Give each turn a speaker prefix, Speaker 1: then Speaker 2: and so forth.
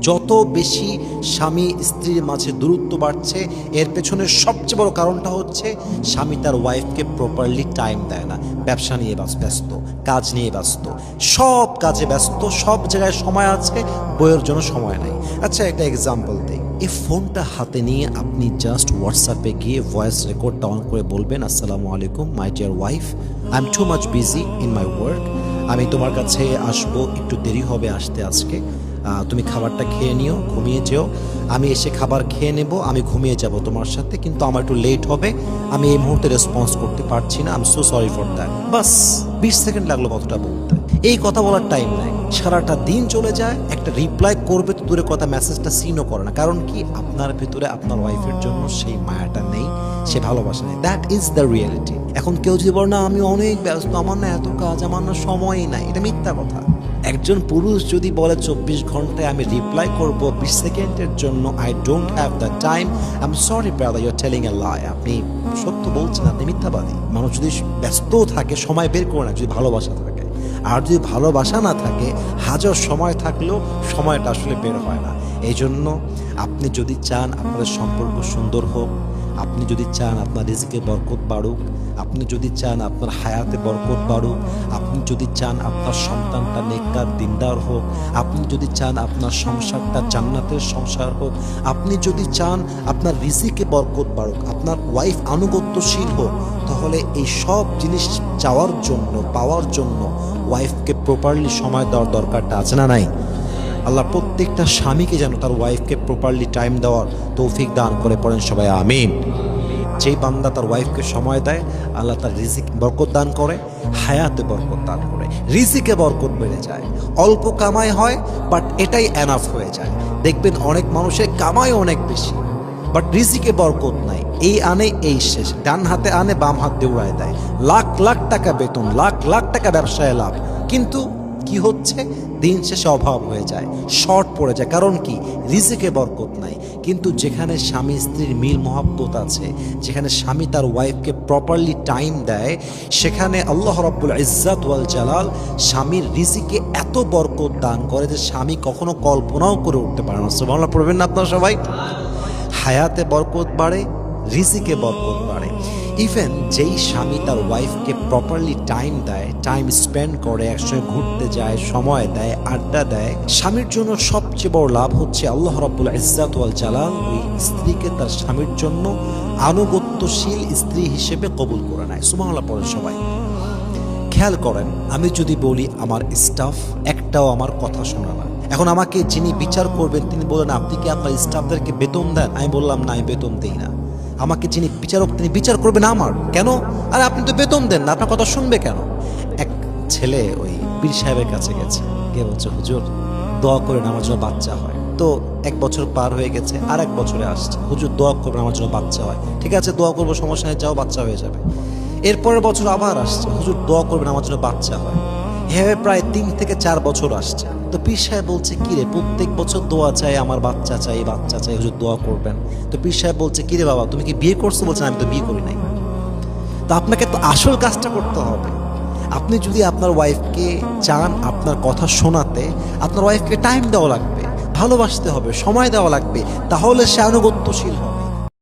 Speaker 1: যত বেশি স্বামী স্ত্রীর মাঝে দূরত্ব বাড়ছে এর পেছনের সবচেয়ে বড় কারণটা হচ্ছে স্বামী তার ওয়াইফকে প্রপারলি টাইম দেয় না। ব্যবসা নিয়ে ব্যস্ত, কাজ নিয়ে ব্যস্ত, সব কাজে ব্যস্ত, সব জায়গায় সময় আছে, বইয়ের জন্য সময় নাই। আচ্ছা, একটা এক্সাম্পল দিই। এই ফোনটা হাতে নিয়ে আপনি জাস্ট হোয়াটসঅ্যাপে গিয়ে ভয়েস রেকর্ডটা অন করে বলবেন, আসসালামু আলাইকুম my dear wife, I am too much busy in my work, আমি তোমার কাছে আসবো, একটু দেরি হবে আসতে আজকে, তুমি খাবারটা খেয়ে নিও, ঘুমিয়ে যেও, আমি এসে খাবার খেয়ে নেব, আমি ঘুমিয়ে যাব তোমার সাথে, কিন্তু আমার একটু লেট হবে, আমি এই মুহূর্তে রেসপন্স করতে পারছি না, I am so sorry for that. Bus 20 second লাগলো কথাটা বলতে। এই কথা বলার টাইম নাই, সারাটা দিন চলে যায়, একটা রিপ্লাই করবে তো দূরে কথা, মেসেজটা সিনও করে না। কারণ কি? আপনার ভিতরে আপনার ওয়াইফের জন্য সেই মায়াটা নেই, সে ভালোবাসা নেই। That is the reality. এখন কেউ যদি বলে না আমি অনেক ব্যস্ত, আমার না এত কাজ, আমার না সময়ই নাই, এটা মিথ্যা কথা। একজন পুরুষ যদি বলে 24 ঘন্টায় আমি রিপ্লাই করব 20 সেকেন্ডের জন্য, I don't have the time, I am sorry brother, you are telling a lie, আপনি সত্য বলছেন, আপনি মিথ্যাবাদী। মানুষ যদি ব্যস্ত থাকে সময় বের করে না, যদি ভালোবাসা থাকে। আর যদি ভালোবাসা না থাকে, হাজার সময় থাকলেও সময়টা আসলে বের হয় না। এই জন্য আপনি যদি চান আপনাদের সম্পর্ক সুন্দর হোক, আপনি যদি চান আপনার রিজিকে বরকত বাড়ুক, আপনি যদি চান আপনার হায়াতে বরকত বাড়ুক, আপনি যদি চান আপনার সন্তানটা নেককার দিনদার হোক, আপনি যদি চান আপনার সংসারটা জান্নাতের সংসার হোক, আপনি যদি চান আপনার রিজিকে বরকত বাড়ুক, আপনার ওয়াইফ আনুগত্যশীল হোক, তাহলে এই সব জিনিস চাওয়ার জন্য, পাওয়ার জন্য ওয়াইফকে প্রপারলি সময় দেওয়ার দরকারটা আছে না নাই? আল্লাহ প্রত্যেকটা স্বামীকে যেন তার ওয়াইফকে প্রপারলি টাইম দেওয়ার তৌফিক দান করে, পড়েন সবাই আমিন। যেই বান্দা তার ওয়াইফকে সময় দেয়, আল্লাহ তার রিজিক বরকত দান করে, হায়াতে বরকত দান করে, রিজিকে বরকত বেড়ে যায়। অল্প কামাই হয়, বাট এটাই এনাফ হয়ে যায়। দেখবেন অনেক মানুষের কামাই অনেক বেশি, বাট রিজিকে বরকত নাই, এই আনে এই শেষ, ডান হাতে আনে বাম হাত দিয়ে উড়ায় দেয়, লাখ লাখ টাকা বেতন, লাখ লাখ টাকা ব্যবসায় লাভ, কিন্তু কি হচ্ছে? দিন শেষে অভাব হয়ে যায়, শর্ট পড়ে যায়। কারণ কি? রিজিকে বরকত নাই। কিন্তু যেখানে স্বামী স্ত্রীর মিল মহব্বত আছে, যেখানে স্বামী তার ওয়াইফকে প্রপারলি টাইম দেয়, সেখানে আল্লাহ রাব্বুল ইজ্জাত ওয়াল জালাল স্বামীর রিজিকে এত বরকত দান করে যে স্বামী কখনো কল্পনাও করে উঠতে পারে না। সুবহানাল্লাহ পড়বেন না আপনারা সবাই? হায়াতে বরকত বাড়ে, রিজিকে বরকত বাড়ে। ইভেন যেই স্বামী তার ওয়াইফকে প্রপারলি টাইম দেয়, টাইম স্পেন্ড করে, একসঙ্গে ঘুরতে যায়, সময় দেয়, আড্ডা দেয়, স্বামীর জন্য সবচেয়ে বড় লাভ হচ্ছে আল্লাহ রাব্বুল ইজ্জাত ওয়াল জালাল ওই স্ত্রীকে তার স্বামীর জন্য আনুগত্যশীল স্ত্রী হিসেবে কবুল করে নেয়। সুবহানাল্লাহ পড়েন সবাই। খেয়াল করেন, আমি যদি বলি আমার স্টাফ একটাও আমার কথা শোনা না, এখন আমাকে যিনি বিচার করবেন তিনি বলেন আপনি কি আপনার স্টাফদেরকে বেতন দেন? আমি বললাম না, আমি বেতন দিই না। আমাকে যিনি বিচারক তিনি বিচার করবেন আমার, কেন? আরে আপনি তো বেতন দেন না, আপনার কথা শুনবে কেন? এক ছেলে ওই পীর সাহেবের কাছে গেছে, কে বলছে হুজুর দোয়া করেন আমার জন্য বাচ্চা হয়। তো 1 বছর পার হয়ে গেছে, আর 1 বছরে আসছে, হুজুর দোয়া করবেন আমার জন্য বাচ্চা হয়। ঠিক আছে, দোয়া করবো, সমস্যা নেই, যাও বাচ্চা হয়ে যাবে। এরপরের বছর আবার আসছে, হুজুর দোয়া করবেন আমার জন্য বাচ্চা হয়। এভাবে প্রায় 3 থেকে 4 বছর আসছে। তো পীর সাহেব বলছে কিরে, প্রত্যেক বছর দোয়া চাই, আমার বাচ্চা চাই, বাচ্চা চাই, হুজুর দোয়া করবেন। তো পীর সাহেব বলছে কিরে বাবা, তুমি কি বিয়ে করছো? বলছেন আমি তো বিয়ে করি নাই। তো আপনাকে তো আসল কাজটা করতে হবে। আপনি যদি আপনার ওয়াইফকে চান আপনার কথা শোনাতে, আপনার ওয়াইফকে টাইম দেওয়া লাগবে, ভালোবাসতে হবে, সময় দেওয়া লাগবে, তাহলে সে আনুগত্যশীল হবে।